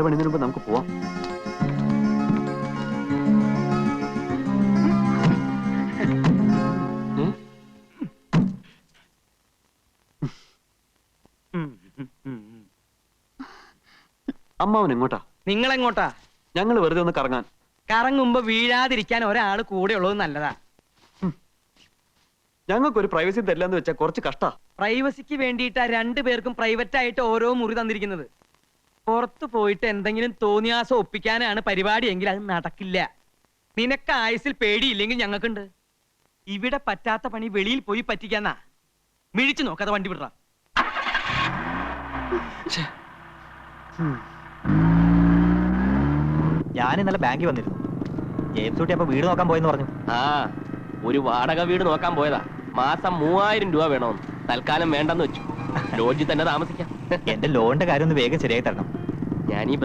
മരപണിതിന് മുമ്പ് നമുക്ക് പോവാം. അമ്മാവൻ എങ്ങോട്ടാ? നിങ്ങൾ എങ്ങോട്ടാ? ഞങ്ങൾ വെറുതെ ഒന്ന് കറങ്ങാൻ. കറങ്ങുമ്പോ വീഴാതിരിക്കാൻ ഒരാള് കൂടെ ഉള്ളത് നല്ലതാ. ഞങ്ങൾക്കൊരു പ്രൈവസി തരില്ലെന്ന് വെച്ചാൽ കുറച്ച് കഷ്ടാ. പ്രൈവസിക്ക് വേണ്ടിയിട്ടാ രണ്ടുപേർക്കും പ്രൈവറ്റ് ആയിട്ട് ഓരോ മുറി തന്നിരിക്കുന്നത്. പുറത്തു പോയിട്ട് എന്തെങ്കിലും തോന്നിയാസം ഒപ്പിക്കാനാണ് പരിപാടി എങ്കിൽ അത് നടക്കില്ല. നിനക്ക് ആയുസിൽ പേടിയില്ലെങ്കിൽ ഞങ്ങൾക്കുണ്ട്. ഇവിടെ പറ്റാത്ത പണി വെളിയിൽ പോയി പറ്റിക്കാന്നാ. മിഴിച്ചു നോക്കാതെ വണ്ടി വിടറ. ഞാൻ ഇന്നലെ ബാങ്കിൽ വന്നിരുന്നു. ജെയിംസ് കുട്ടി അപ്പൊ വീട് നോക്കാൻ പോയെന്ന് പറഞ്ഞു. ആ, ഒരു വാടക വീട് നോക്കാൻ പോയതാ. മാസം 3000 രൂപ വേണമെന്ന്. തൽക്കാലം വേണ്ടെന്ന് വെച്ചു. ലോഡ്ജിൽ തന്നെ താമസിക്കാം. എന്റെ ലോണിന്റെ കാര്യം ഒന്ന് വേഗം ശരിയായി തരണം. ഞാനീ